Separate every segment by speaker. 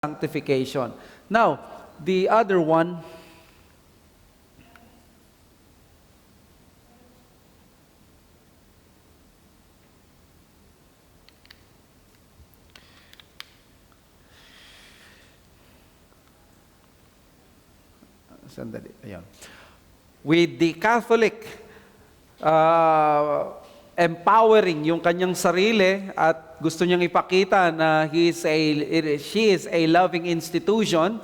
Speaker 1: sanctification. Now, the other one, sandali, ayan. With the Catholic empowering yung kanyang sarili at gusto niyang ipakita na she is a loving institution,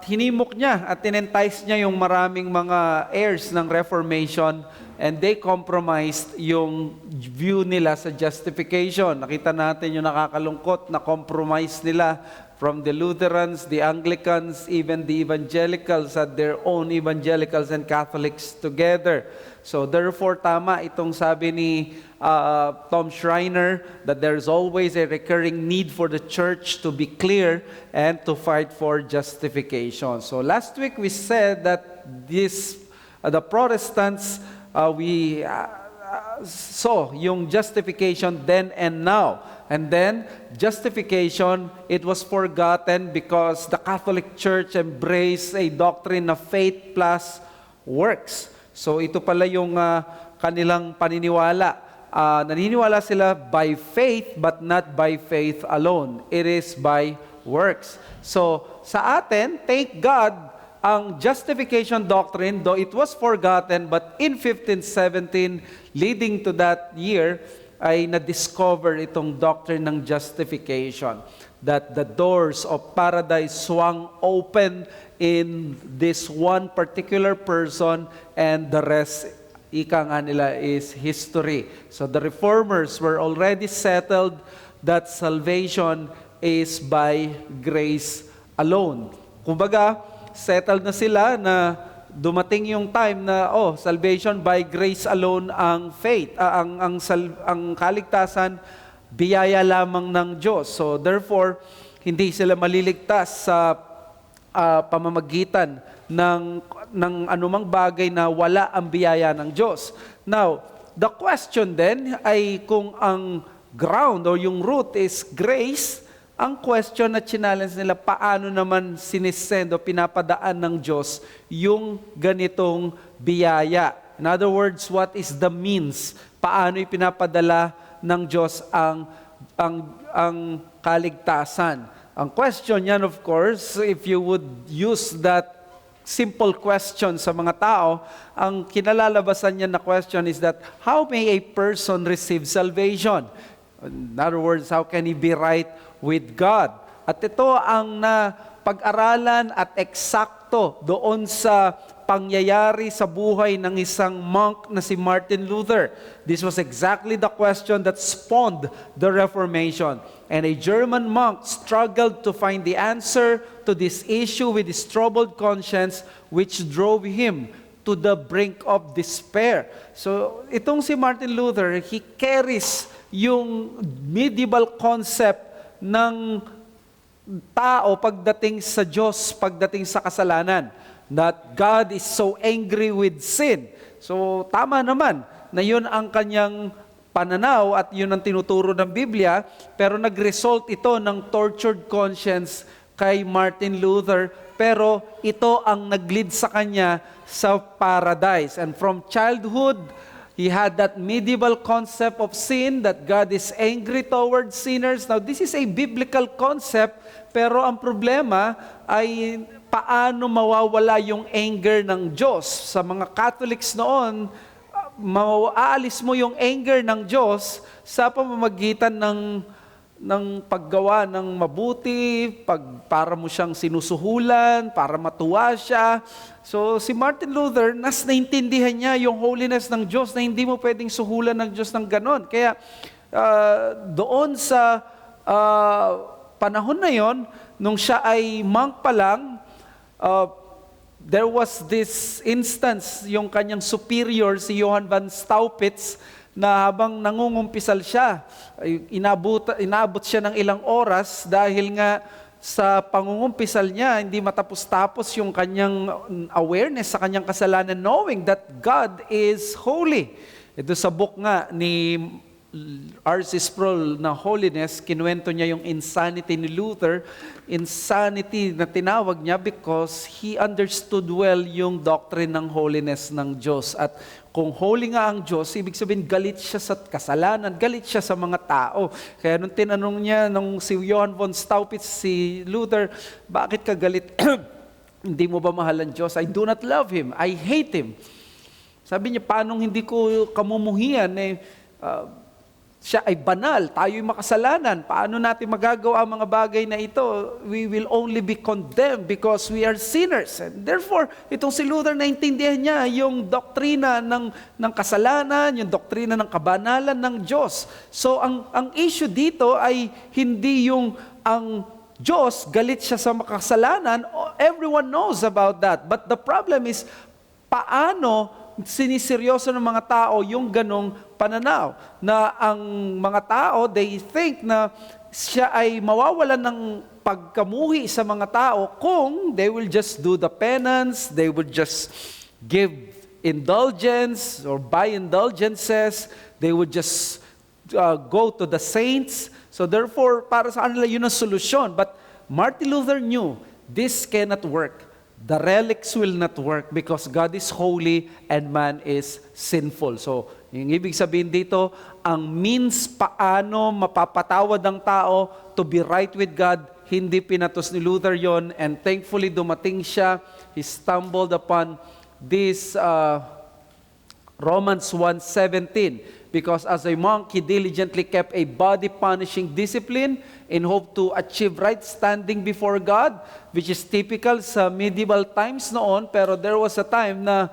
Speaker 1: hinimok niya at tinentice niya yung maraming mga heirs ng Reformation, and they compromised yung view nila sa justification. Nakita natin yung nakakalungkot na compromise nila from the Lutherans, the Anglicans, even the Evangelicals had their own Evangelicals and Catholics together. So therefore, tama itong sabi ni Tom Schreiner that there's always a recurring need for the church to be clear and to fight for justification. So last week we said that the Protestants, we saw yung justification then and now. And then, justification, it was forgotten because the Catholic Church embraced a doctrine of faith plus works. So ito pala yung kanilang paniniwala. Naniniwala sila by faith but not by faith alone. It is by works. So sa atin, thank God, ang justification doctrine, though it was forgotten, but in 1517, leading to that year, ay na-discover itong doctrine ng justification, that the doors of paradise swung open in this one particular person, and the rest, ika nga nila, is history. So the Reformers were already settled that salvation is by grace alone. Kumbaga, settled na sila na dumating yung time na salvation by grace alone ang faith, ang kaligtasan biyaya lamang ng Diyos. So therefore, hindi sila maliligtas sa pamamagitan ng anumang bagay na wala ang biyaya ng Diyos. Now, the question then ay kung ang ground or yung root is grace, ang question na challenge nila, paano naman sinisend o pinapadaan ng Diyos yung ganitong biyaya? In other words, what is the means? Paano ipinapadala ng Diyos ang kaligtasan? Ang question yan, of course, if you would use that simple question sa mga tao, ang kinalalabasan niya na question is that, how may a person receive salvation? In other words, how can he be right with God? At ito ang pag-aralan at eksakto doon sa pangyayari sa buhay ng isang monk na si Martin Luther. This was exactly the question that spawned the Reformation. And a German monk struggled to find the answer to this issue with his troubled conscience, which drove him to the brink of despair. So itong si Martin Luther, he carries yung medieval concept ng tao pagdating sa Diyos, pagdating sa kasalanan, that God is so angry with sin. So tama naman na yun ang kanyang pananaw at yun ang tinuturo ng Biblia, pero nag-result ito ng tortured conscience kay Martin Luther, pero ito ang nag-lead sa kanya sa paradise. And from childhood, he had that medieval concept of sin, that God is angry towards sinners. Now, this is a biblical concept, pero ang problema ay paano mawawala yung anger ng Diyos. Sa mga Catholics noon, aalis mo yung anger ng Diyos sa pamamagitan ng paggawa ng mabuti, para mo siyang sinusuhulan, para matuwa siya. So si Martin Luther, naintindihan niya yung holiness ng Diyos na hindi mo pwedeng suhulan ng Diyos ng ganon. Kaya doon sa panahon na yon, nung siya ay monk pa lang, there was this instance, yung kanyang superior, si Johann van Staupitz, na habang nangungumpisal siya, inabot siya ng ilang oras dahil nga sa pangungumpisal niya, hindi matapos-tapos yung kanyang awareness sa kanyang kasalanan, knowing that God is holy. Ito sa book nga ni R.C. Sproul na holiness, kinuwento niya yung insanity ni Luther. Insanity na tinawag niya because he understood well yung doctrine ng holiness ng Diyos. At kung holy nga ang Diyos, ibig sabihin galit siya sa kasalanan, galit siya sa mga tao. Kaya nung tinanong niya, nung si Johann von Staupitz, si Luther, bakit ka galit? Hindi mo ba mahal ang Diyos? I do not love Him. I hate Him. Sabi niya, paano hindi ko kamumuhian? Siya ay banal, tayo'y makasalanan. Paano natin magagawa ang mga bagay na ito? We will only be condemned because we are sinners. And therefore, itong si Luther, naintindihan niya yung doktrina ng kasalanan, yung doktrina ng kabanalan ng Diyos. So, ang issue dito ay hindi yung ang Diyos, galit siya sa makasalanan. Everyone knows about that. But the problem is, paano siniseryoso ng mga tao yung ganong pananaw na ang mga tao, they think na siya ay mawawalan ng pagkamuhi sa mga tao kung they will just do the penance, they will just give indulgence or buy indulgences, they would just go to the saints. So therefore, para sa kanila yun ang solusyon. But Martin Luther knew this cannot work. The relics will not work because God is holy and man is sinful. So, yung ibig sabihin dito, ang means paano mapapatawad ang tao to be right with God, hindi pinatos ni Luther yon. And thankfully, dumating siya. He stumbled upon this Romans 1:17. Because as a monk, he diligently kept a body-punishing discipline in hope to achieve right standing before God, which is typical sa medieval times noon, pero there was a time na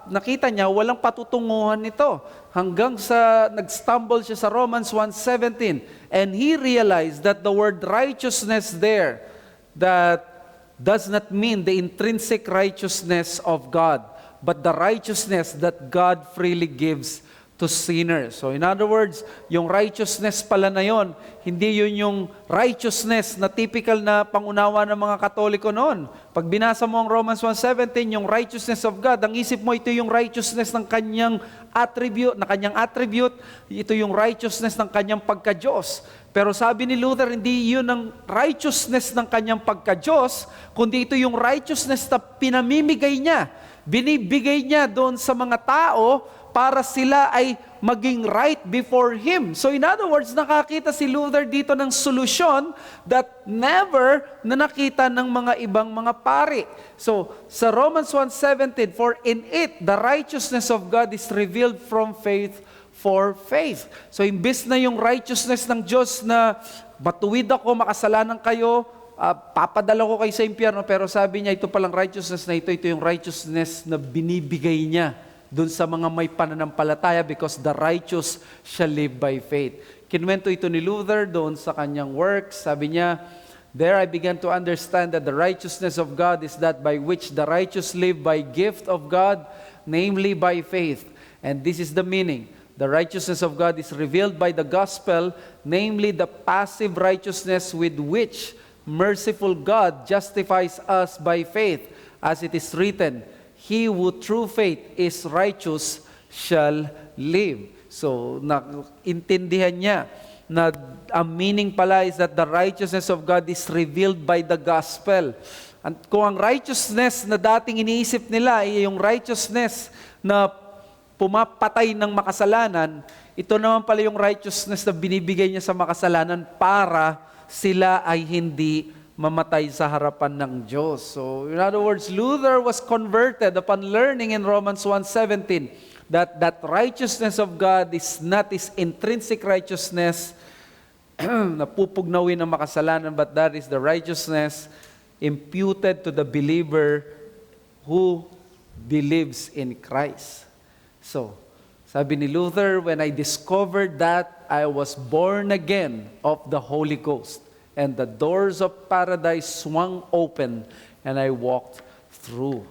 Speaker 1: nakita niya walang patutunguhan nito. Hanggang sa nag-stumble siya sa Romans 1:17, and he realized that the word righteousness there, that does not mean the intrinsic righteousness of God, but the righteousness that God freely gives to sinners. So in other words, yung righteousness pala na yon, hindi yun yung righteousness na typical na pangunawa ng mga Katoliko noon. Pag binasa mo ang Romans 1:17, yung righteousness of God, ang isip mo ito yung righteousness ng kanyang attribute, ito yung righteousness ng kanyang pagka-Diyos. Pero sabi ni Luther, hindi yun ang righteousness ng kanyang pagka-Diyos, kundi ito yung righteousness na pinamimigay niya. Binibigay niya doon sa mga tao para sila ay maging right before Him. So in other words, nakakita si Luther dito ng solusyon that never na nakita ng mga ibang mga pari. So sa Romans 1:17, for in it the righteousness of God is revealed from faith for faith. So imbes na yung righteousness ng Diyos na matuwid ako, makasalanan kayo, papadala ko kayo sa impyerno, pero sabi niya, ito palang righteousness na ito yung righteousness na binibigay niya doon sa mga may pananampalataya because the righteous shall live by faith. Kinuwento ito ni Luther doon sa kanyang works. Sabi niya, there I began to understand that the righteousness of God is that by which the righteous live by gift of God, namely by faith. And this is the meaning. The righteousness of God is revealed by the gospel, namely the passive righteousness with which merciful God justifies us by faith, as it is written, he who through faith is righteous shall live. So, naintindihan niya na ang meaning pala is that the righteousness of God is revealed by the gospel. At kung ang righteousness na dating iniisip nila ay yung righteousness na pumapatay ng makasalanan, ito naman pala yung righteousness na binibigay niya sa makasalanan para sila ay hindi mamatay sa harapan ng Diyos. So, in other words, Luther was converted upon learning in Romans 1:17 that righteousness of God is not His intrinsic righteousness na pupugnawin ng makasalanan, but that is the righteousness imputed to the believer who believes in Christ. So, sabi ni Luther, when I discovered that, I was born again of the Holy Ghost. And the doors of paradise swung open and I walked through.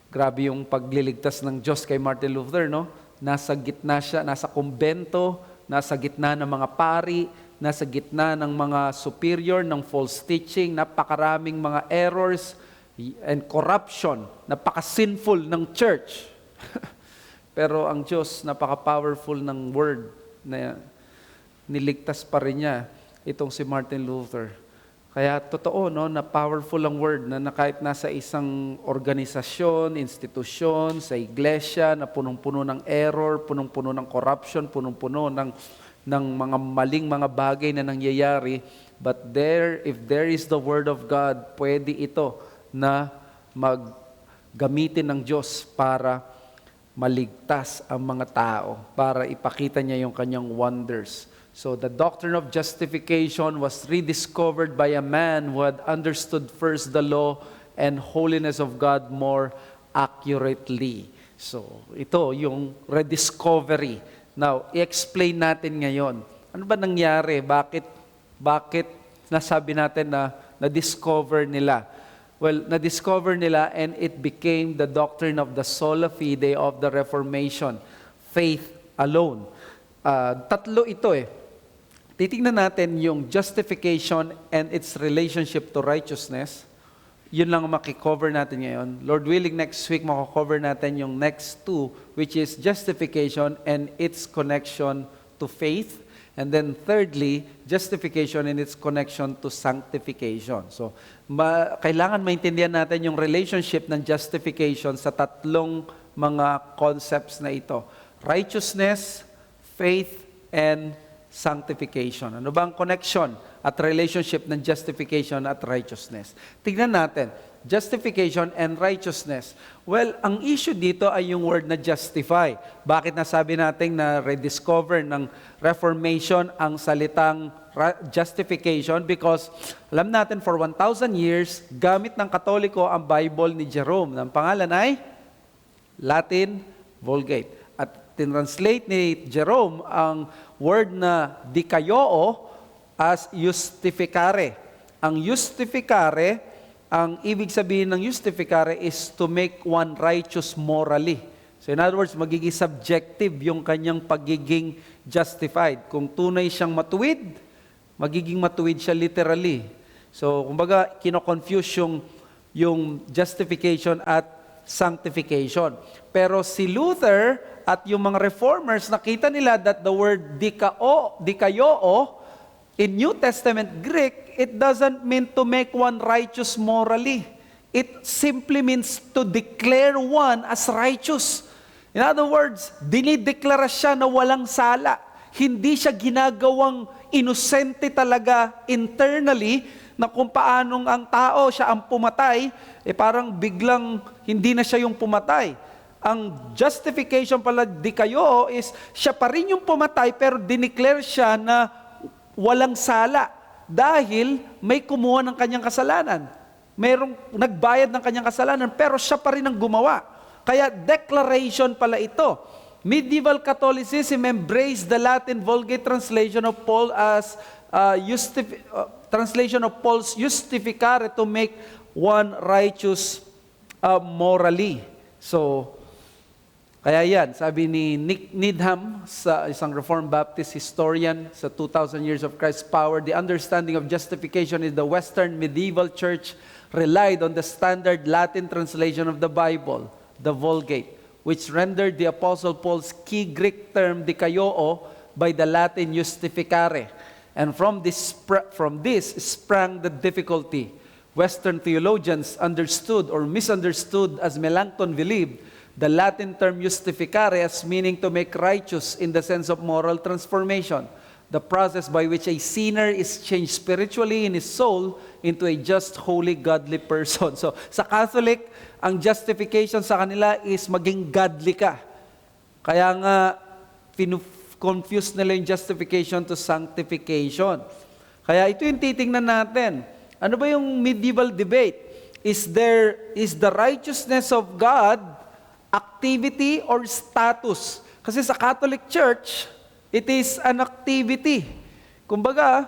Speaker 1: Grabe yung pagliligtas ng Diyos kay Martin Luther, no? Nasa gitna siya, nasa kumbento, nasa gitna ng mga pari, nasa gitna ng mga superior, ng false teaching, napakaraming mga errors and corruption, napaka-sinful ng church. Pero ang Diyos, napaka-powerful ng word na niligtas pa rin niya itong si Martin Luther. Kaya totoo, no, na powerful ang word na kahit nasa isang organisasyon, institusyon, sa iglesia na punong-puno ng error, punong-puno ng corruption, punong-puno ng mga maling mga bagay na nangyayari, but if there is the word of God, pwede ito na gamitin ng Diyos para maligtas ang mga tao, para ipakita niya yung kanyang wonders. So the doctrine of justification was rediscovered by a man who had understood first the law and holiness of God more accurately. So ito yung rediscovery. Now, i-explain natin ngayon. Ano ba nangyari? Bakit nasabi natin na na-discover nila? Well, na-discover nila and it became the doctrine of the sola fide of the Reformation. Faith alone. Tatlo ito eh. Titingnan natin yung justification and its relationship to righteousness. Yun lang ang makikover natin ngayon. Lord willing, next week makakover natin yung next two, which is justification and its connection to faith. And then thirdly, justification and its connection to sanctification. So, kailangan maintindihan natin yung relationship ng justification sa tatlong mga concepts na ito. Righteousness, faith, and sanctification. Ano ba ang connection at relationship ng justification at righteousness? Tignan natin, justification and righteousness. Well, ang issue dito ay yung word na justify. Bakit nasabi natin na rediscover ng Reformation ang salitang justification? Because alam natin for 1,000 years, gamit ng Katoliko ang Bible ni Jerome. Ang pangalan ay Latin Vulgate. At tinranslate ni Jerome ang word na dikaioo as justificare. Ang justificare, ang ibig sabihin ng justificare is to make one righteous morally. So in other words, magiging subjective yung kanyang pagiging justified. Kung tunay siyang matuwid, magiging matuwid siya literally. So kumbaga, kino-confuse yung justification at sanctification. Pero si Luther at yung mga reformers, nakita nila that the word dikaioo in New Testament Greek, it doesn't mean to make one righteous morally. It simply means to declare one as righteous. In other words, dinideklara siya na walang sala. Hindi siya ginagawang inosente talaga internally, na kung paanong ang tao, siya ang pumatay, parang biglang hindi na siya yung pumatay. Ang justification pala dikaioo is siya pa rin yung pumatay pero dineclare siya na walang sala dahil may kumuha ng kanyang kasalanan. Mayroong nagbayad ng kanyang kasalanan pero siya pa rin ang gumawa. Kaya declaration pala ito. Medieval Catholicism embraced the Latin Vulgate translation of Paul as translation of Paul's justificare to make one righteous morally. So, kaya yan, sabi ni Nick Needham, sa isang Reformed Baptist historian sa 2,000 Years of Christ's Power, the understanding of justification is the Western medieval church relied on the standard Latin translation of the Bible, the Vulgate, which rendered the Apostle Paul's key Greek term dikaioo by the Latin justificare. And from this sprang the difficulty. Western theologians understood or misunderstood, as Melanchthon believed, the Latin term justificare as meaning to make righteous in the sense of moral transformation, the process by which a sinner is changed spiritually in his soul into a just, holy, godly person. So, sa Catholic, ang justification sa kanila is maging godly ka. Kaya nga, confuse nila yung justification to sanctification. Kaya ito yung titingnan natin. Ano ba yung medieval debate? Is the righteousness of God activity or status? Kasi sa Catholic Church, it is an activity. Kumbaga,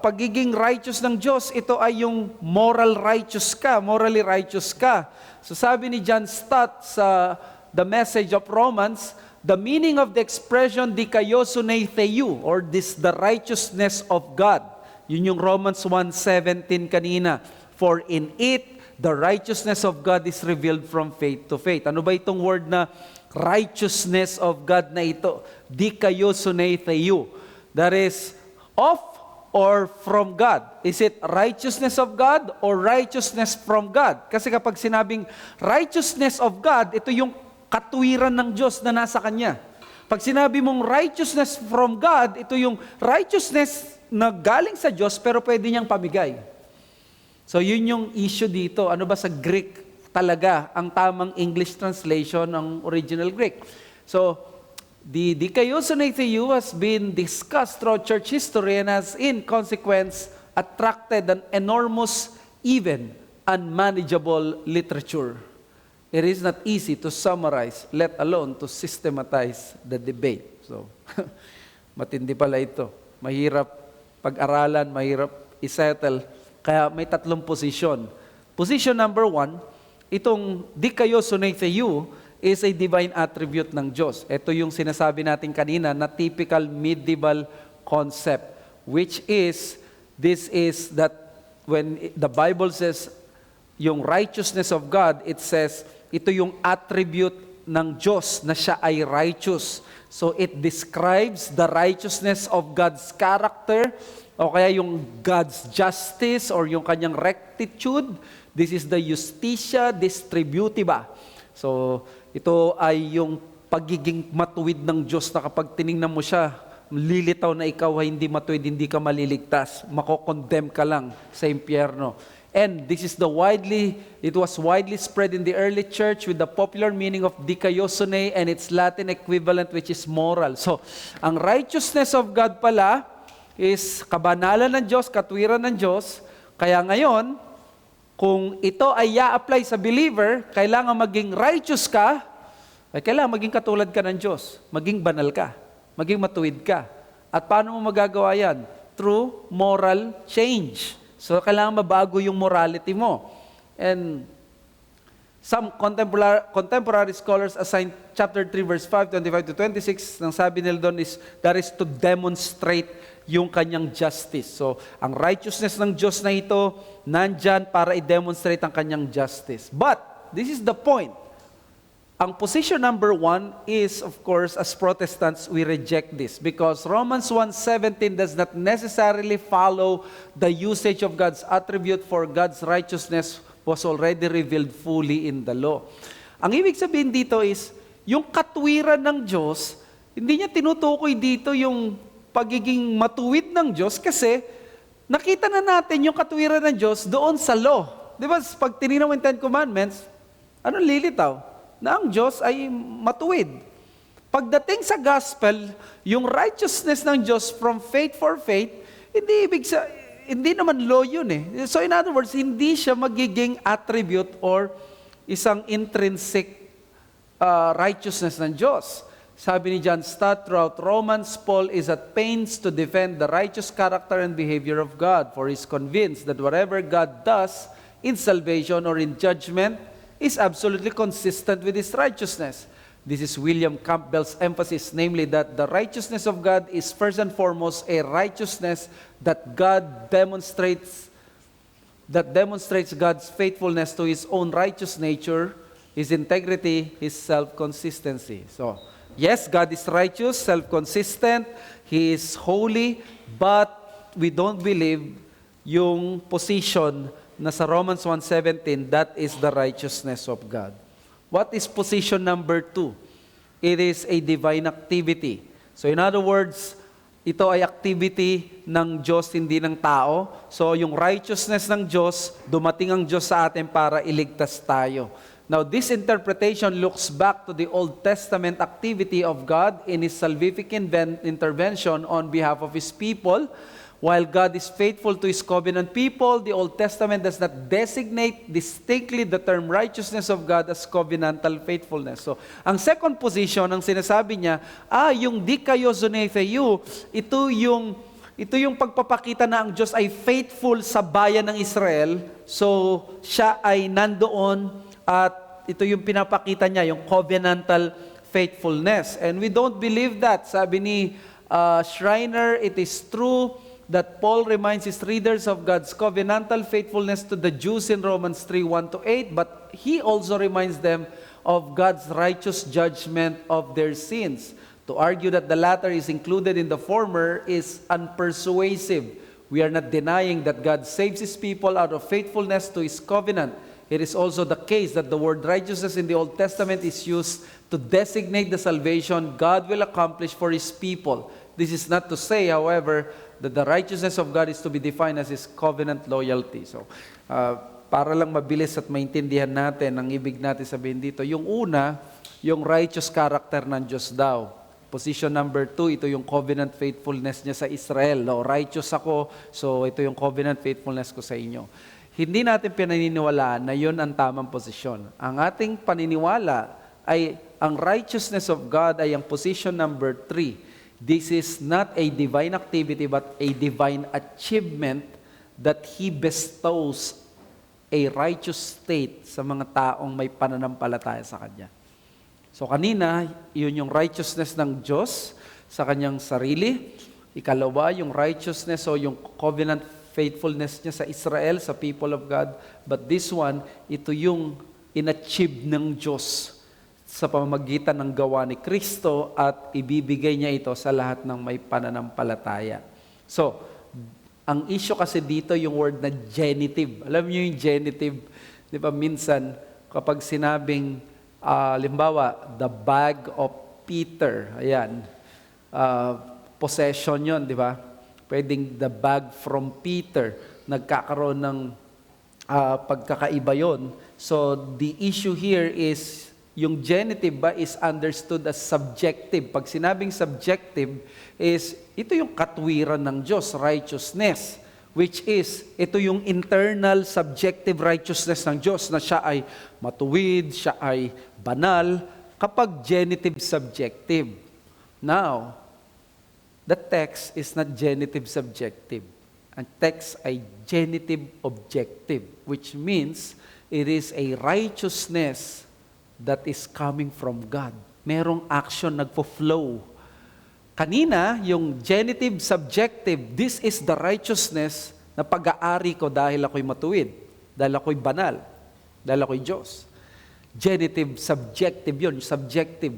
Speaker 1: pagiging righteous ng Diyos, ito ay yung morally righteous ka. So sabi ni John Stott sa The Message of Romans, the meaning of the expression dikaiosune theou, or the righteousness of God. Yun yung Romans 1:17 kanina. For in it, the righteousness of God is revealed from faith to faith. Ano ba itong word na righteousness of God na ito? Dikaiosune theou. that is of or from God? Is it righteousness of God or righteousness from God? Kasi kapag sinabing righteousness of God, ito yung katuwiran ng Diyos na nasa Kanya. Pag sinabi mong righteousness from God, ito yung righteousness na galing sa Diyos pero pwede niyang pamigay. So yun yung issue dito. Ano ba sa Greek talaga ang tamang English translation ng original Greek? So, the dikaiosune theou has been discussed throughout church history and has in consequence attracted an enormous, even unmanageable literature. It is not easy to summarize, let alone to systematize the debate. So, matindi pala ito. Mahirap pag-aralan, mahirap isettle. Kaya may tatlong posisyon. Position number 1, itong dikaiosune theou is a divine attribute ng Diyos. Ito yung sinasabi natin kanina na typical medieval concept, which is, this is that when the Bible says yung righteousness of God, it says, ito yung attribute ng Diyos na siya ay righteous. So it describes the righteousness of God's character o kaya yung God's justice or yung kanyang rectitude. This is the justitia distributiva. So ito ay yung pagiging matuwid ng Diyos na kapag tiningnan mo siya, lilitaw na ikaw ay hindi matuwid, hindi ka maliligtas, makokondemn ka lang sa impyerno. And this is it was widely spread in the early church with the popular meaning of dikaiosune and its Latin equivalent which is moral. So, ang righteousness of God pala is kabanalan ng Diyos, katwiran ng Diyos. Kaya ngayon, kung ito ay i-apply sa believer, kailangan maging righteous ka, ay kailangan maging katulad ka ng Diyos, maging banal ka, maging matuwid ka. At paano mo magagawa yan? Through moral change. So, kailangan mabago yung morality mo. And some contemporary scholars assign chapter 3, verse 5, 25 to 26, nang sabi nila doon is, that is to demonstrate yung kanyang justice. So, ang righteousness ng Diyos na ito, nandyan para i-demonstrate ang kanyang justice. But, this is the point. Ang position number 1 is, of course, as Protestants, we reject this because Romans 1:17 does not necessarily follow the usage of God's attribute for God's righteousness was already revealed fully in the law. Ang ibig sabihin dito is, yung katwiran ng Diyos, hindi niya tinutukoy dito yung pagiging matuwid ng Diyos kasi nakita na natin yung katwiran ng Diyos doon sa law. Di ba, pag tinignan mo yung 10 Commandments, anong lilitaw? Na ang Diyos ay matuwid. Pagdating sa gospel, yung righteousness ng Diyos from faith for faith, hindi naman law yun eh. So in other words, hindi siya magiging attribute or isang intrinsic righteousness ng Diyos. Sabi ni John Stott, throughout Romans, Paul is at pains to defend the righteous character and behavior of God, for he is convinced that whatever God does in salvation or in judgment is absolutely consistent with His righteousness. This is William Campbell's emphasis, namely that the righteousness of God is first and foremost a righteousness that demonstrates God's faithfulness to His own righteous nature, His integrity, His self-consistency. So, yes, God is righteous, self-consistent, He is holy, but we don't believe yung position na sa Romans 1:17, that is the righteousness of God. What is position number 2? It is a divine activity. So in other words, ito ay activity ng Diyos, hindi ng tao. So yung righteousness ng Diyos, dumating ang Diyos sa atin para iligtas tayo. Now this interpretation looks back to the Old Testament activity of God in His salvific intervention on behalf of His people. While God is faithful to His covenant people, the Old Testament does not designate distinctly the term righteousness of God as covenantal faithfulness. So, ang second position, ang sinasabi niya, yung dikaiosune theou, ito yung pagpapakita na ang Diyos ay faithful sa bayan ng Israel. So, siya ay nandoon at ito yung pinapakita niya, yung covenantal faithfulness. And we don't believe that. Sabi ni Schreiner, it is true that Paul reminds his readers of God's covenantal faithfulness to the Jews in Romans 3:1-8, but he also reminds them of God's righteous judgment of their sins. To argue that the latter is included in the former is unpersuasive. We are not denying that God saves His people out of faithfulness to His covenant. It is also the case that the word righteousness in the Old Testament is used to designate the salvation God will accomplish for His people. This is not to say, however, that the righteousness of God is to be defined as His covenant loyalty. So, para lang mabilis at maintindihan natin, ang ibig natin sabihin dito, yung una, yung righteous character ng Diyos daw. Position number 2, ito yung covenant faithfulness niya sa Israel. No, righteous ako, so ito yung covenant faithfulness ko sa inyo. Hindi natin pinaniniwalaan na yun ang tamang posisyon. Ang ating paniniwala ay ang righteousness of God ay ang position number 3. This is not a divine activity but a divine achievement that He bestows a righteous state sa mga taong may pananampalataya sa Kanya. So kanina, yun yung righteousness ng Diyos sa Kanyang sarili. Ikalawa, yung righteousness o yung covenant faithfulness niya sa Israel, sa people of God. But this one, ito yung inachieve ng Diyos sa pamamagitan ng gawa ni Kristo at ibibigay niya ito sa lahat ng may pananampalataya. So, ang issue kasi dito yung word na genitive. Alam niyo yung genitive, di ba minsan kapag sinabing, limbawa, the bag of Peter, ayan, possession yon, di ba? Pwedeng the bag from Peter, nagkakaroon ng pagkakaiba yon. So, the issue here is, yung genitive ba is understood as subjective. Pag sinabing subjective is, ito yung katwiran ng Diyos, righteousness, which is, ito yung internal subjective righteousness ng Diyos, na siya ay matuwid, siya ay banal, kapag genitive subjective. Now, the text is not genitive subjective. Ang text ay genitive objective, which means it is a righteousness that is coming from God. Merong action nagpo-flow. Kanina, yung genitive subjective, this is the righteousness na pag-aari ko dahil ako'y matuwid, dahil ako'y banal, dahil ako'y Diyos. Genitive subjective yun, subjective.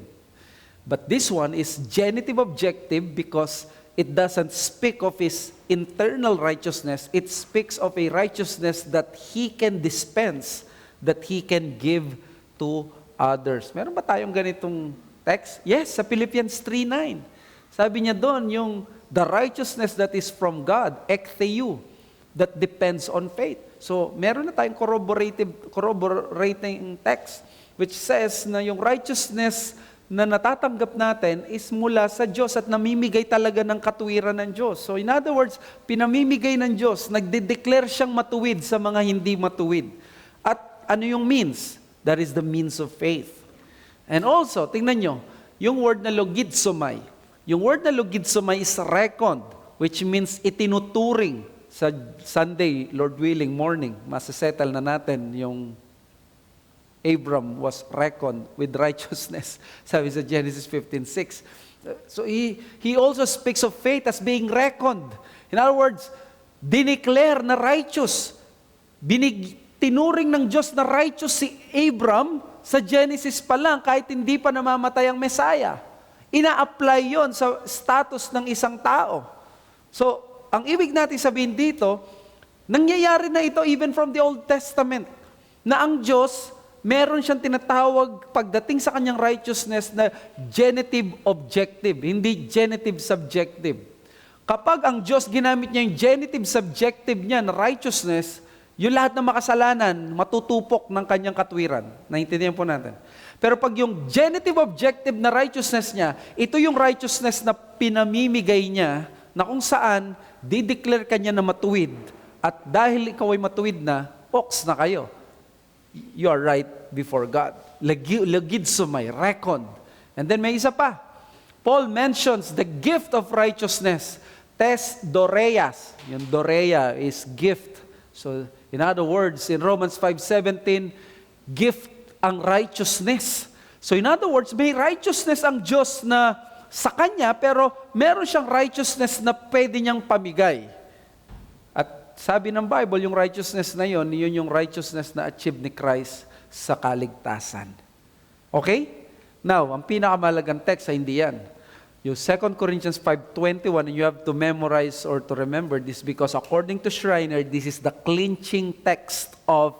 Speaker 1: But this one is genitive objective because it doesn't speak of His internal righteousness. It speaks of a righteousness that He can dispense, that He can give to others. Meron ba tayong ganitong text? Yes, sa Philippians 3:9. Sabi niya doon, yung the righteousness that is from God, ek theou, that depends on faith. So, meron na tayong corroborating text which says na yung righteousness na natatanggap natin is mula sa Diyos at namimigay talaga ng katuwiran ng Diyos. So in other words, pinamimigay ng Diyos, nagde-declare siyang matuwid sa mga hindi matuwid. At ano yung means? That is the means of faith. And also, tingnan nyo, yung word na logizomai. Yung word na logizomai is reckoned, which means itinuturing. Sa Sunday, Lord willing, morning, masasettle na natin yung Abram was reckoned with righteousness. Sabi sa Genesis 15:6. So he also speaks of faith as being reckoned. In other words, dineclare na righteous. Tinuring ng Diyos na righteous si Abram sa Genesis pa lang kahit hindi pa namamatay ang Messiah. Ina-apply yon sa status ng isang tao. So, ang ibig natin sabihin dito, nangyayari na ito even from the Old Testament, na ang Diyos, meron siyang tinatawag pagdating sa kanyang righteousness na genitive objective, hindi genitive subjective. Kapag ang Diyos ginamit niya yung genitive subjective niya na righteousness, yung lahat ng makasalanan, matutupok ng kanyang katwiran. Naintindihan po natin. Pero pag yung genitive objective na righteousness niya, ito yung righteousness na pinamimigay niya, na kung saan, dideclare ka niya na matuwid. At dahil ikaw ay matuwid na, ox na kayo. You are right before God. Logizomai, reckoned. And then may isa pa. Paul mentions the gift of righteousness. Tes doreas. Yung dorea is gift. So, in other words, in Romans 5:17, gift ang righteousness. So, in other words, may righteousness ang Diyos na sa Kanya, pero meron siyang righteousness na pwede niyang pamigay. Sabi ng Bible, yung righteousness na yun yung righteousness na achieve ni Christ sa kaligtasan. Okay? Now, ang pinakamalagang text ay hindi yan. Yung 2 Corinthians 5:21, and you have to memorize or to remember this because according to Schreiner, this is the clinching text of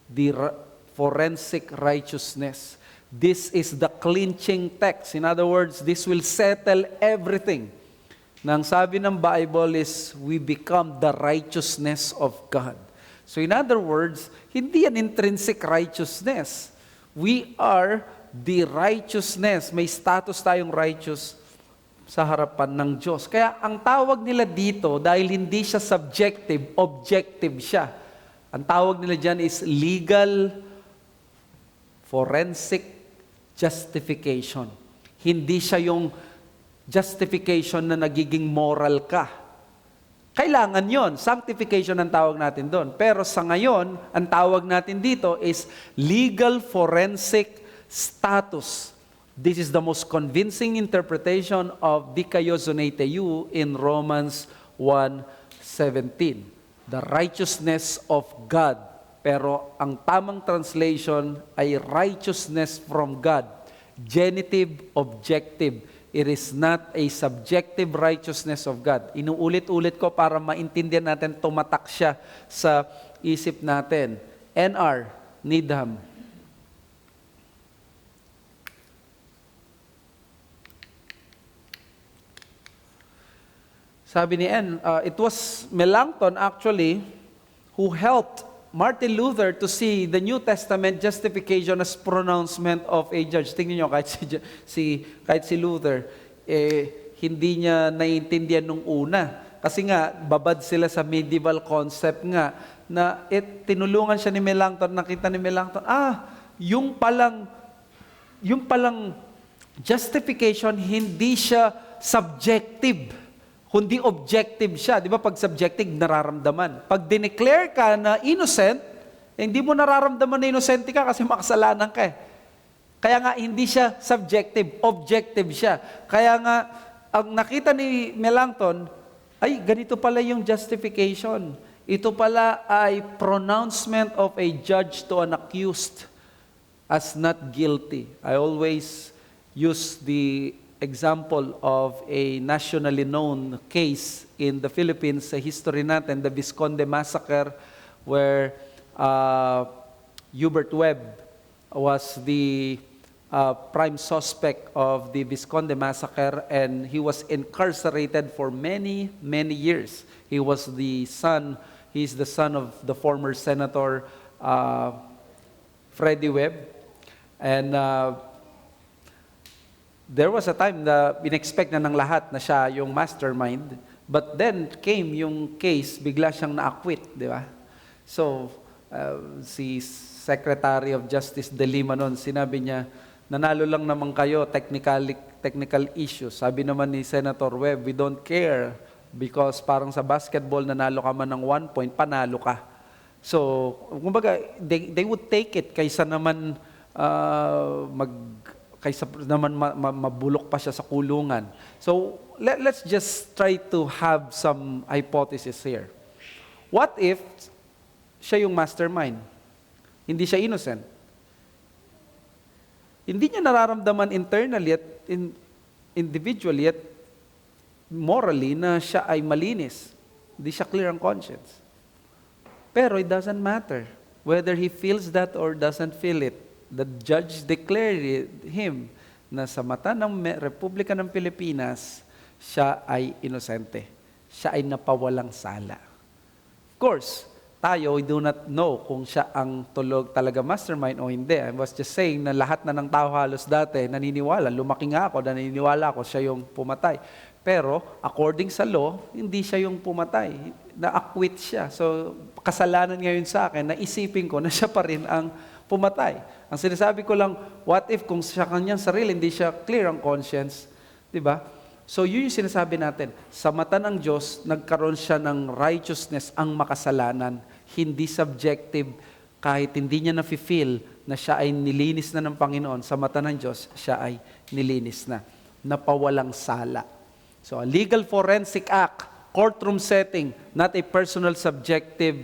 Speaker 1: the forensic righteousness. This is the clinching text. In other words, this will settle everything. Nang sabi ng Bible is, we become the righteousness of God. So in other words, hindi yan intrinsic righteousness. We are the righteousness. May status tayong righteous sa harapan ng Diyos. Kaya ang tawag nila dito, dahil hindi siya subjective, objective siya. Ang tawag nila dyan is legal forensic justification. Hindi siya yung justification na nagiging moral ka. Kailangan yon, sanctification ang tawag natin doon. Pero sa ngayon, ang tawag natin dito is legal forensic status. This is the most convincing interpretation of dikaiosoneteu in Romans 1:17. The righteousness of God. Pero ang tamang translation ay righteousness from God. Genitive, objective. It is not a subjective righteousness of God. Inuulit-ulit ko para maintindihan natin, tumatak siya sa isip natin. N.R. Needham. Sabi ni N, it was Melanchthon actually who helped Martin Luther to see the New Testament justification as pronouncement of a judge. Tingnan nyo, kahit si Luther, hindi niya naiintindihan nung una. Kasi nga, babad sila sa medieval concept nga, na tinulungan siya ni Melanchthon, nakita ni Melanchthon, yung palang justification, hindi siya subjective, kundi objective siya. Di ba pag subjective, nararamdaman. Pag dineclare ka na innocent, hindi mo nararamdaman na innocent ka kasi makasalanan ka. Kaya nga, hindi siya subjective, objective siya. Kaya nga, ang nakita ni Melanchthon, ay, ganito pala yung justification. Ito pala ay pronouncement of a judge to an accused as not guilty. I always use the example of a nationally known case in the Philippines sa history natin, the Visconde Massacre, where Hubert Webb was the prime suspect of the Visconde Massacre, and he was incarcerated for many, many years. He's the son of the former Senator Freddie Webb, and there was a time na in-expect na ng lahat na siya yung mastermind, but then came yung case, bigla siyang na-acquit, di ba? So, si Secretary of Justice De Lima noon, sinabi niya, nanalo lang naman kayo, technical issues. Sabi naman ni Senator Webb, we don't care because parang sa basketball, nanalo ka man ng 1 point, panalo ka. So, kumbaga, they would take it kaysa naman kaysa naman mabulok pa siya sa kulungan. So, let's just try to have some hypothesis here. What if siya yung mastermind? Hindi siya innocent. Hindi niya nararamdaman internally at individually at morally na siya ay malinis. Hindi siya clear ang conscience. Pero it doesn't matter whether he feels that or doesn't feel it. The judge declared him na sa mata ng Republika ng Pilipinas, siya ay inosente. Siya ay napawalang sala. Of course, tayo, we do not know kung siya ang tulog talaga mastermind o hindi. I was just saying na lahat na ng tao halos dati naniniwala, lumaki nga ako, naniniwala ako siya yung pumatay. Pero according sa law, hindi siya yung pumatay. Na-acquit siya. So, kasalanan ngayon sa akin, naisipin ko na siya pa rin ang pumatay. Ang sinasabi ko lang, what if kung siya kanyang sarili, hindi siya clear ang conscience, di ba? So yun yung sinasabi natin, sa mata ng Diyos, nagkaroon siya ng righteousness ang makasalanan, hindi subjective, kahit hindi niya na-feel na siya ay nilinis na ng Panginoon, sa mata ng Diyos, siya ay nilinis na, napawalang sala. So a legal forensic act, courtroom setting, not a personal subjective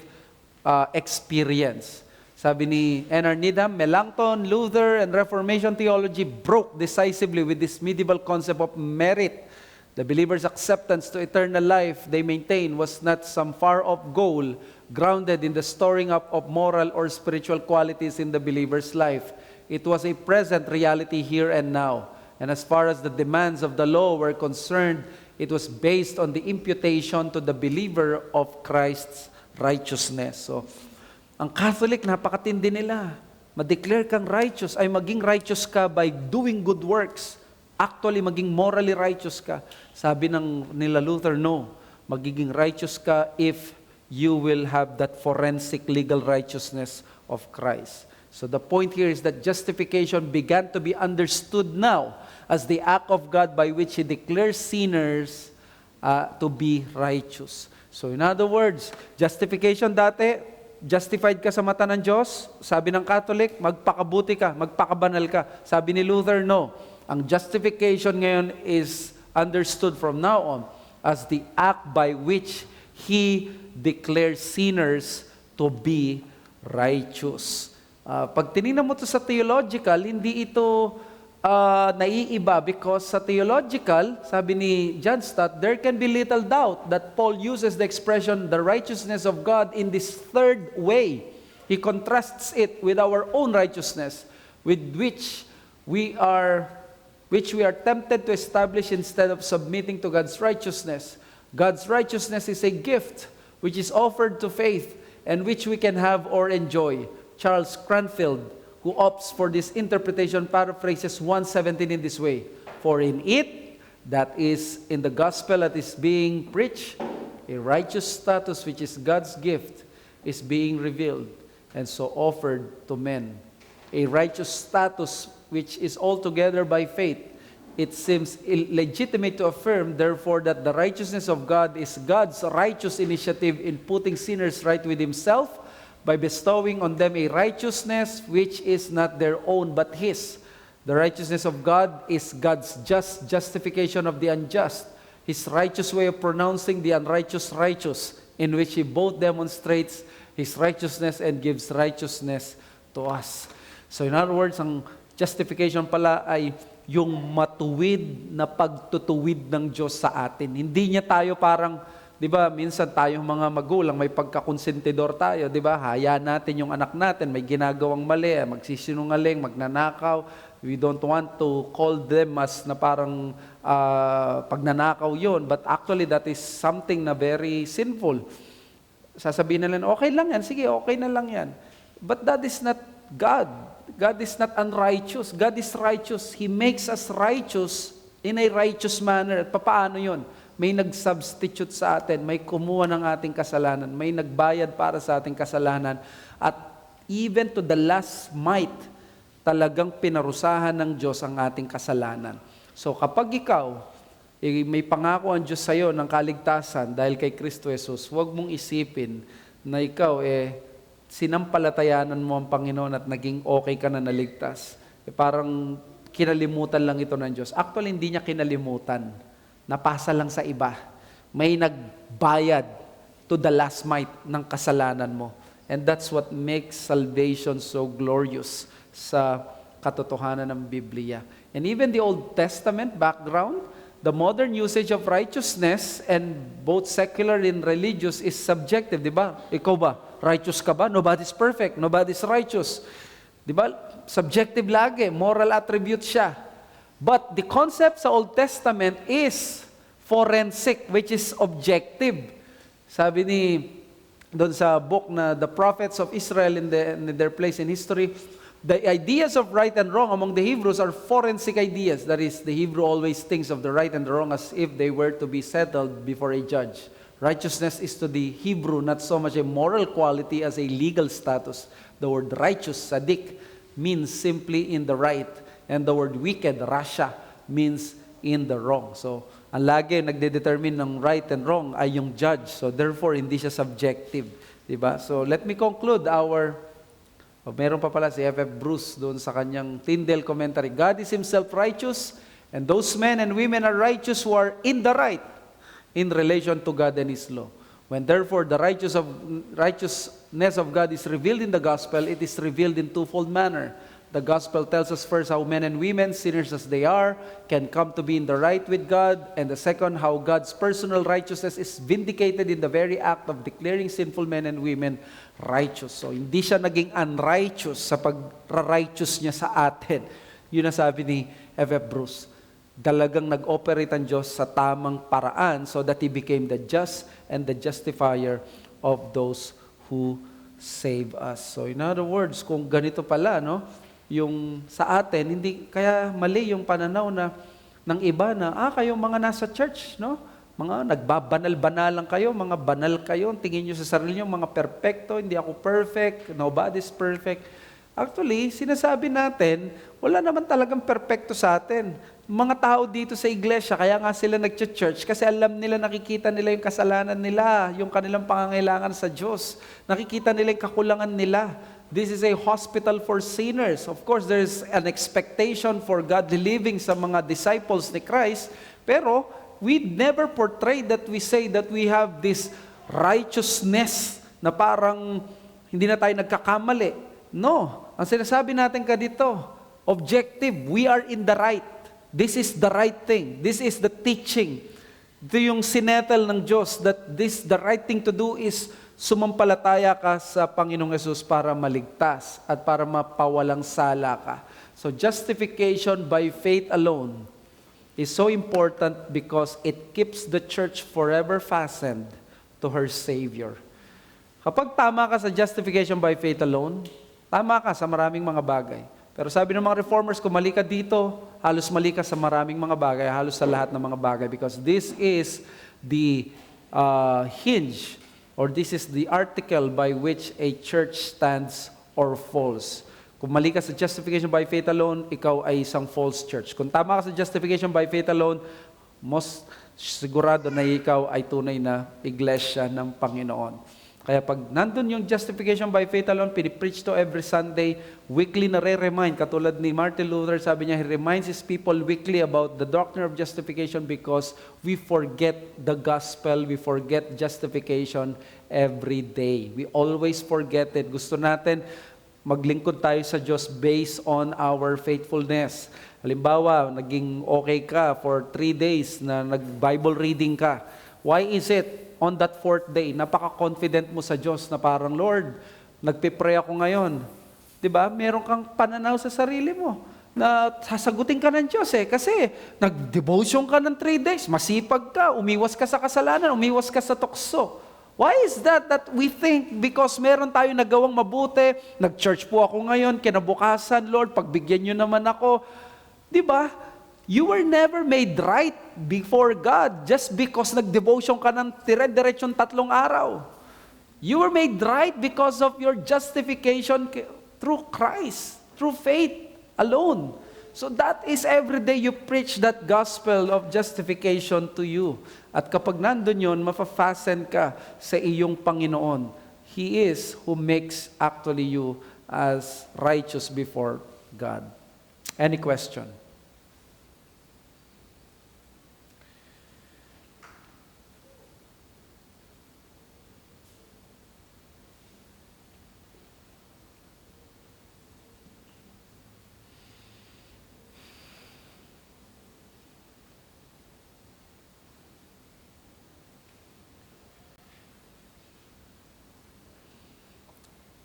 Speaker 1: experience. Sabi ni N.R. Needham, Melanchthon, Luther, and Reformation theology broke decisively with this medieval concept of merit. The believer's acceptance to eternal life they maintain was not some far-off goal grounded in the storing up of moral or spiritual qualities in the believer's life. It was a present reality here and now. And as far as the demands of the law were concerned, it was based on the imputation to the believer of Christ's righteousness. So, ang Catholic, napakatindi nila. Ma-declare kang righteous, ay maging righteous ka by doing good works. Actually, maging morally righteous ka. Sabi ng nila Luther, no. Magiging righteous ka if you will have that forensic legal righteousness of Christ. So the point here is that justification began to be understood now as the act of God by which He declares sinners to be righteous. So in other words, justification dati, justified ka sa mata ng Diyos. Sabi ng Catholic, magpakabuti ka, magpakabanal ka. Sabi ni Luther, no. Ang justification ngayon is understood from now on as the act by which He declares sinners to be righteous. Pag tinignan mo ito sa theological, hindi ito naiiba because sa theological, sabi ni John Stott, there can be little doubt that Paul uses the expression, the righteousness of God in this third way. He contrasts it with our own righteousness, with which we are tempted to establish instead of submitting to God's righteousness. God's righteousness is a gift which is offered to faith and which we can have or enjoy. Charles Cranfield, who opts for this interpretation, paraphrases 1:17 in this way. For in it, that is in the gospel that is being preached, a righteous status which is God's gift is being revealed and so offered to men. A righteous status which is altogether by faith. It seems illegitimate to affirm, therefore, that the righteousness of God is God's righteous initiative in putting sinners right with Himself, by bestowing on them a righteousness which is not their own but His. The righteousness of God is God's just justification of the unjust, His righteous way of pronouncing the unrighteous righteous, in which He both demonstrates His righteousness and gives righteousness to us. So in other words, ang justification pala ay yung matuwid na pagtutuwid ng Diyos sa atin. Hindi niya tayo parang, di ba, minsan tayong mga magulang, may pagkakonsentidor tayo, di ba? Hayaan natin yung anak natin, may ginagawang mali, magsisinungaling, magnanakaw. We don't want to call them as na parang pagnanakaw yon, but actually that is something na very sinful. Sasabihin nila, okay lang yan, sige, okay na lang yan. But that is not God. God is not unrighteous. God is righteous. He makes us righteous in a righteous manner. At paano yun? May nag-substitute sa atin, may kumuha ng ating kasalanan, may nagbayad para sa ating kasalanan, at even to the last mite, talagang pinarusahan ng Diyos ang ating kasalanan. So kapag ikaw, may pangako ang Diyos sa iyo ng kaligtasan dahil kay Kristo Jesus, huwag mong isipin na ikaw sinampalatayanan mo ang Panginoon at naging okay ka na naligtas. Parang kinalimutan lang ito ng Diyos. Actually, hindi niya kinalimutan. Napasa lang sa iba. May nagbayad to the last mite ng kasalanan mo. And that's what makes salvation so glorious sa katotohanan ng Biblia. And even the Old Testament background, the modern usage of righteousness and both secular and religious is subjective, di ba? Ikaw ba? Righteous ka ba? Nobody's perfect. Nobody's righteous. Di ba? Subjective lagi. Moral attribute siya. But the concept sa Old Testament is forensic, which is objective. Sabi ni doon sa book na The Prophets of Israel in their place in history, the ideas of right and wrong among the Hebrews are forensic ideas. That is, the Hebrew always thinks of the right and the wrong as if they were to be settled before a judge. Righteousness is to the Hebrew not so much a moral quality as a legal status. The word righteous, sadik, means simply in the right. And the word wicked, rasha, means in the wrong. So, ang lagi nagde-determine ng right and wrong ay yung judge. So, therefore, hindi siya subjective. Diba? So, let me conclude meron pa pala si F.F. Bruce doon sa kanyang Tyndale commentary. God is Himself righteous, and those men and women are righteous who are in the right in relation to God and His law. When therefore the righteousness of God is revealed in the gospel, it is revealed in twofold manner. The gospel tells us first how men and women, sinners as they are, can come to be in the right with God. And the second, how God's personal righteousness is vindicated in the very act of declaring sinful men and women righteous. So hindi siya naging unrighteous sa pag-righteous niya sa atin. Yun ang sabi ni F.F. Bruce. Talagang nag-operate ang Diyos sa tamang paraan so that He became the just and the justifier of those who save us. So in other words, kung ganito pala, no? Yung sa atin, hindi kaya mali yung pananaw na ng iba na kayong mga nasa church, no? Mga nagbabanal-banalan kayo, mga banal kayo, tingin niyo sa sarili niyo mga perpekto, hindi ako perfect, nobody's perfect. Actually, sinasabi natin, wala naman talagang perpekto sa atin. Mga tao dito sa iglesia, kaya nga sila nag-church kasi alam nila, nakikita nila yung kasalanan nila, yung kanilang pangangailangan sa Diyos. Nakikita nila yung kakulangan nila. This is a hospital for sinners. Of course, there's an expectation for godly living sa mga disciples ni Christ, pero we never portray that we say that we have this righteousness na parang hindi na tayo nagkakamali. No. Ang sinasabi natin ka dito, objective, we are in the right. This is the right thing. This is the teaching. Ito yung sinettle ng Diyos that the right thing to do is sumampalataya ka sa Panginoong Yesus para maligtas at para mapawalang sala ka. So justification by faith alone is so important because it keeps the church forever fastened to her Savior. Kapag tama ka sa justification by faith alone, tama ka sa maraming mga bagay. Pero sabi ng mga reformers, kung mali ka dito, halos mali ka sa maraming mga bagay, halos sa lahat ng mga bagay, because this is the hinge, or this is the article by which a church stands or falls. Kung mali ka sa justification by faith alone, ikaw ay isang false church. Kung tama ka sa justification by faith alone, most sigurado na ikaw ay tunay na iglesia ng Panginoon. Kaya pag nandun yung justification by faith alone, pinipreach to every Sunday, weekly na re-remind. Katulad ni Martin Luther, sabi niya, he reminds his people weekly about the doctrine of justification because we forget the gospel, we forget justification every day. We always forget it. Gusto natin maglingkod tayo sa Diyos based on our faithfulness. Halimbawa, naging okay ka for 3 days na nag-Bible reading ka. Why is it? On that 4th day, napaka-confident mo sa Diyos na parang, Lord, nagpipray ako ngayon. Diba? Meron kang pananaw sa sarili mo na sasagutin ka ng Diyos kasi nag-devotion ka ng 3 days, masipag ka, umiwas ka sa kasalanan, umiwas ka sa tukso. Why is that we think because meron tayong nagawang mabuti, nag-church po ako ngayon, kinabukasan, Lord, pagbigyan nyo naman ako. Diba? You were never made right before God just because nag-devotion ka ng dire-diretsyon 3 araw. You were made right because of your justification through Christ, through faith alone. So that is every day you preach that gospel of justification to you. At kapag nandun yun, mapafasten ka sa iyong Panginoon. He is who makes actually you as righteous before God. Any question?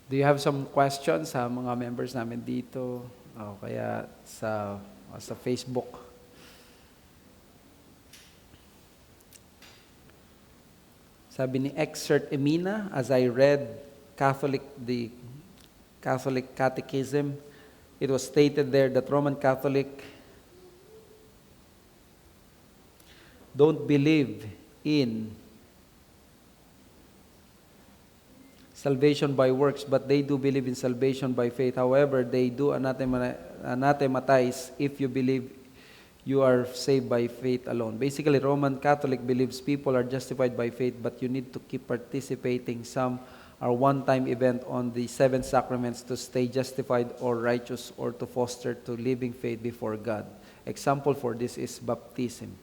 Speaker 1: Do you have some questions sa mga members namin dito? O kaya sa Facebook? Sabi ni Exert Emina, as I read the Catholic Catechism, it was stated there that Roman Catholic don't believe in salvation by works, but they do believe in salvation by faith. However, they do anathematize if you believe you are saved by faith alone. Basically, Roman Catholic believes people are justified by faith, but you need to keep participating. Some are one-time event on the 7 sacraments to stay justified or righteous or to foster to living faith before God. Example for this is baptism.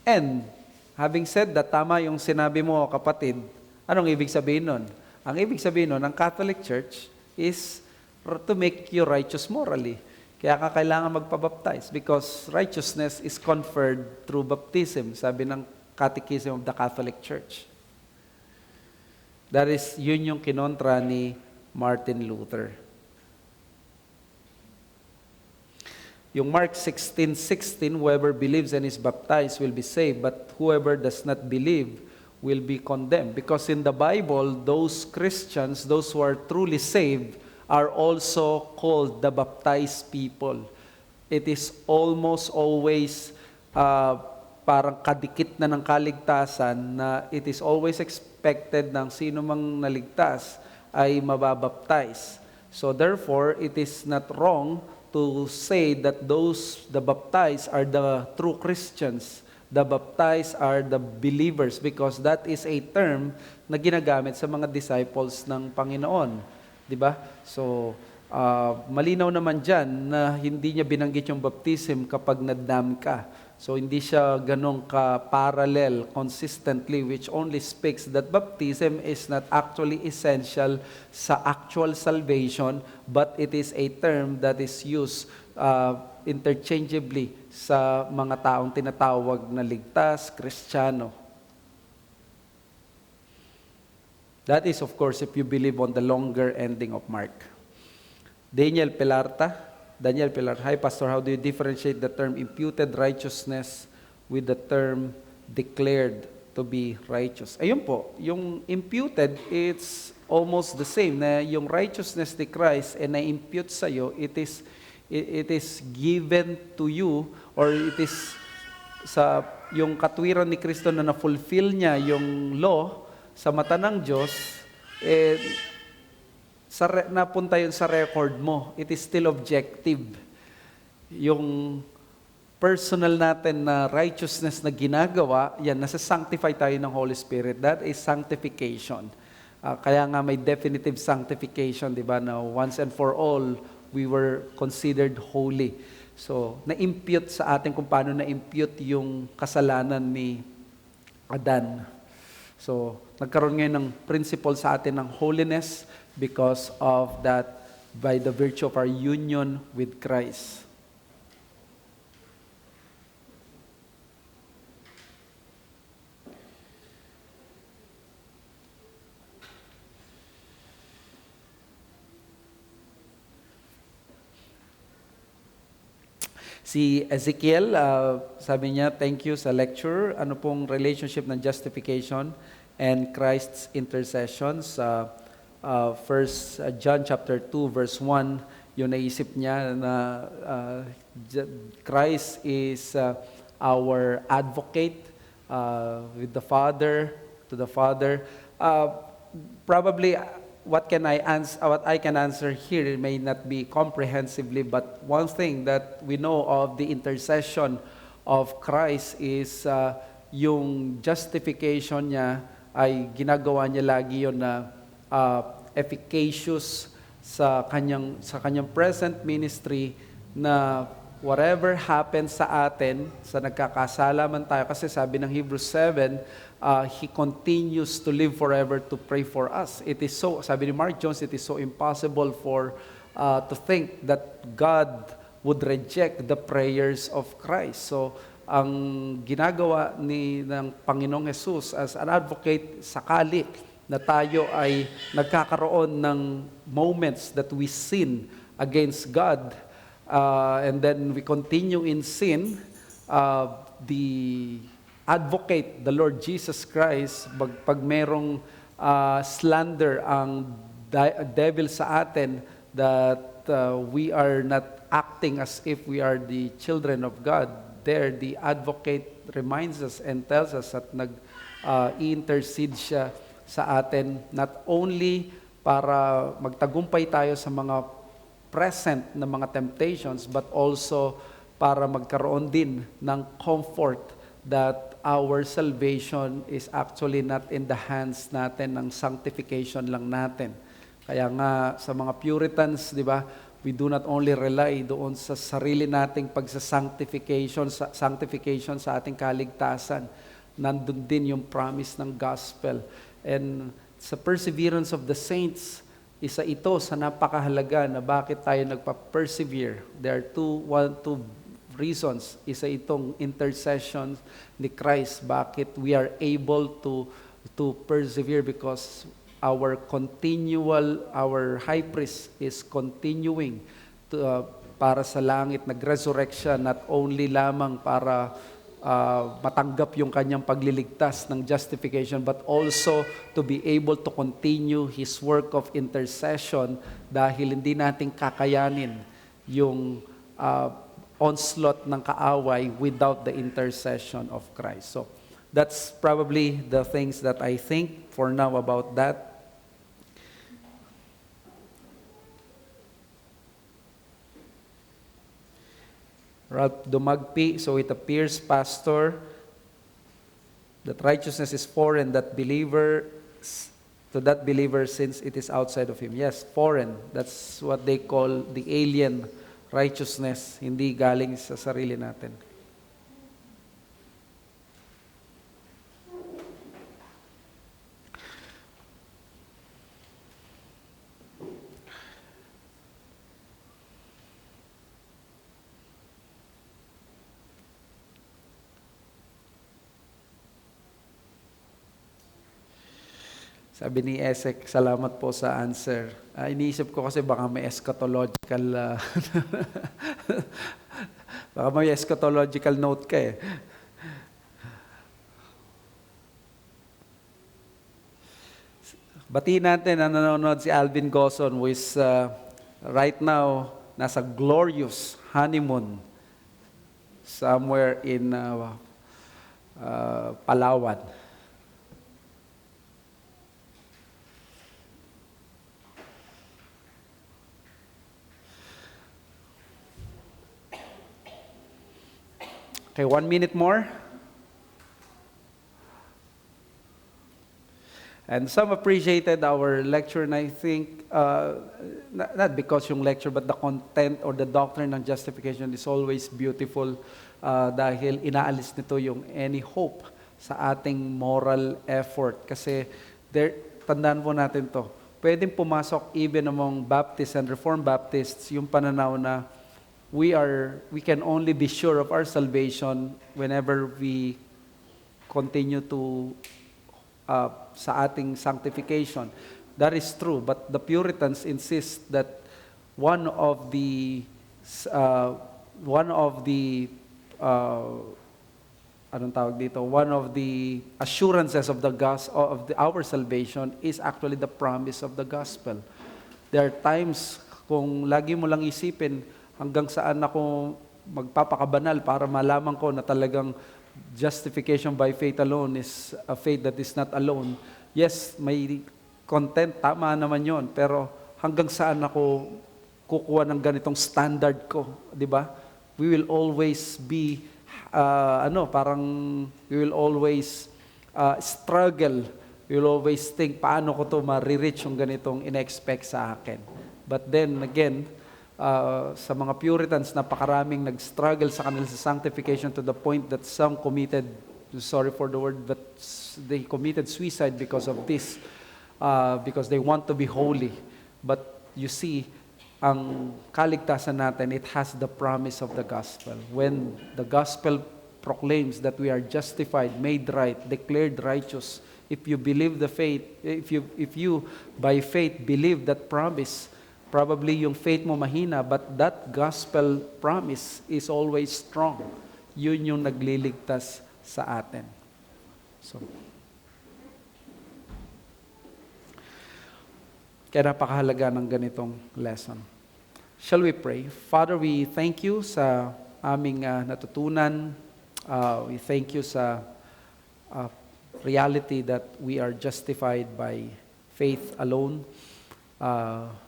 Speaker 1: And having said that, tama yung sinabi mo, kapatid, Anong ibig sabihin nun? Ang ibig sabihin nun, ang Catholic Church is to make you righteous morally. Kaya ka kailangan magpabaptize because righteousness is conferred through baptism, sabi ng Catechism of the Catholic Church. Yun yung kinontra ni Martin Luther. Yung Mark 16:16, whoever believes and is baptized will be saved, but whoever does not believe will be condemned. Because in the Bible, those Christians, those who are truly saved, are also called the baptized people. It is almost always parang kadikit na ng kaligtasan na it is always expected ng sino mang naligtas ay mababaptize. So therefore, it is not wrong to say that the baptized are the true Christians. The baptized are the believers because that is a term na ginagamit sa mga disciples ng Panginoon. Diba? So, malinaw naman dyan na hindi niya binanggit yung baptism kapag nadam ka. So, hindi siya ganong ka-parallel consistently, which only speaks that baptism is not actually essential sa actual salvation, but it is a term that is used interchangeably sa mga taong tinatawag na ligtas, Kristiyano. That is, of course, if you believe on the longer ending of Mark. Daniel Pilarta, hi Pastor, how do you differentiate the term imputed righteousness with the term declared to be righteous? Ayun po, yung imputed, it's almost the same, na yung righteousness ni Christ and na-impute sa'yo, it is given to you, or it is sa yung katwiran ni Kristo na na-fulfill niya yung law sa mata ng Diyos, napunta yun sa record mo. It is still objective. Yung personal natin na righteousness na ginagawa, yan, nasa-sanctify tayo ng Holy Spirit. That is sanctification. Kaya nga may definitive sanctification, di ba, na once and for all, we were considered holy. So, na-impute sa atin kung paano na-impute yung kasalanan ni Adan. So, nagkaroon ngayon ng principle sa atin ng holiness because of that, by the virtue of our union with Christ. Si Ezekiel, sabi niya, thank you sa lecture. Ano pong relationship ng justification and Christ's intercession sa 1 John chapter 2 verse 1, yung naisip niya na Christ is our advocate with the Father, to the Father. Probably what I can answer here may not be comprehensively, but one thing that we know of the intercession of Christ is yung justification niya ay ginagawa niya lagi yon na efficacious sa kanyang present ministry, na whatever happens sa atin, sa nagkakasala man tayo, kasi sabi ng Hebrews 7, He continues to live forever to pray for us. It is so, sabi ni Mark Jones, it is so impossible to think that God would reject the prayers of Christ. So, ang ginagawa ng Panginoong Jesus as an advocate, sakali na tayo ay nagkakaroon ng moments that we sin against God, and then we continue in sin, the advocate, the Lord Jesus Christ, pag merong slander ang devil sa atin, that we are not acting as if we are the children of God, there the advocate reminds us and tells us that i-intercede siya sa atin, not only para magtagumpay tayo sa mga present na mga temptations, but also para magkaroon din ng comfort that our salvation is actually not in the hands natin, ng sanctification lang natin. Kaya nga sa mga Puritans, di ba, we do not only rely doon sa sarili nating pagsa-sanctification sa ating kaligtasan. Nandun din yung promise ng gospel. And sa perseverance of the saints, isa ito sa napakahalaga na bakit tayo nagpa-persevere. There are two reasons. Isa itong intercession ni Christ, bakit we are able to persevere, because our high priest is continuing to, para sa langit, nag-resurrect siya not only lamang para matanggap yung kanyang pagliligtas ng justification, but also to be able to continue His work of intercession, dahil hindi natin kakayanin yung onslaught ng kaaway without the intercession of Christ. So that's probably the things that I think for now about that. Ralph Dumagpi, so it appears, Pastor, that righteousness is foreign to that believer since it is outside of him. Yes, foreign. That's what they call the alien righteousness, hindi galing sa sarili natin. Sabi ni Esek, salamat po sa answer. Iniisip ko kasi baka may eschatological baka may eschatological note ka eh. Batiin natin ang nanonood si Alvin Goson, who is right now nasa glorious honeymoon somewhere in Palawan. Okay, 1 minute more. And some appreciated our lecture, and I think, not because yung lecture, but the content or the doctrine ng justification is always beautiful, dahil inaalis nito yung any hope sa ating moral effort. Kasi, tandaan po natin to, pwedeng pumasok even among Baptists and Reformed Baptists, yung pananaw na we can only be sure of our salvation whenever we continue to sa ating sanctification. That is true, but the Puritans insist that one of the assurances of our salvation is actually the promise of the gospel. There are times kung lagi mo lang isipin hanggang saan ako magpapakabanal para malaman ko na talagang justification by faith alone is a faith that is not alone. Yes, may content, tama naman yon, pero hanggang saan ako kukuha ng ganitong standard ko, di ba? We will always be, we will always struggle. We will always think, paano ko to ma-reach yung ganitong in-expect sa akin. But then again, sa mga Puritans, napakaraming nag-struggle sa kanila sa sanctification to the point that some committed, sorry for the word, but they committed suicide because of this, because they want to be holy. But you see, ang kaligtasan natin, it has the promise of the gospel. When the gospel proclaims that we are justified, made right, declared righteous, if you believe the faith, if you by faith believe that promise, probably yung faith mo mahina, but that gospel promise is always strong. Yun yung nagliligtas sa atin. So, kaya napakahalaga ng ganitong lesson. Shall we pray? Father, we thank you sa aming natutunan. We thank you sa reality that we are justified by faith alone.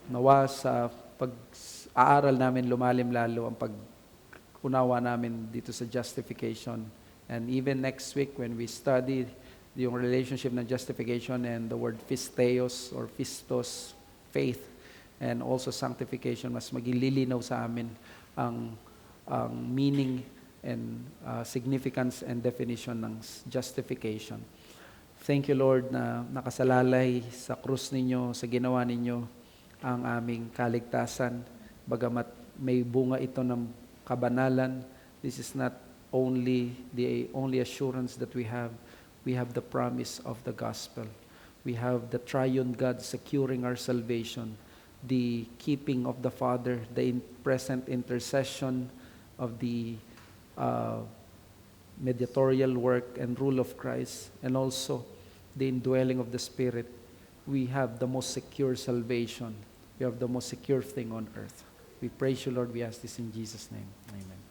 Speaker 1: Nawa sa pag-aaral namin lumalim lalo ang pag-unawa namin dito sa justification. And even next week when we study yung relationship ng justification and the word pisteos or pistos, faith, and also sanctification, mas maging lilinaw sa amin ang meaning and significance and definition ng justification. Thank you, Lord, na nakasalalay sa krus ninyo, sa ginawa ninyo ang aming kaligtasan. Bagamat may bunga ito ng kabanalan, this is not only the only assurance that we have. We have the promise of the gospel. We have the triune God securing our salvation, the keeping of the Father, the present intercession of the mediatorial work and rule of Christ, and also the indwelling of the Spirit. We have the most secure salvation. We have the most secure thing on earth. We praise you, Lord. We ask this in Jesus' name. Amen.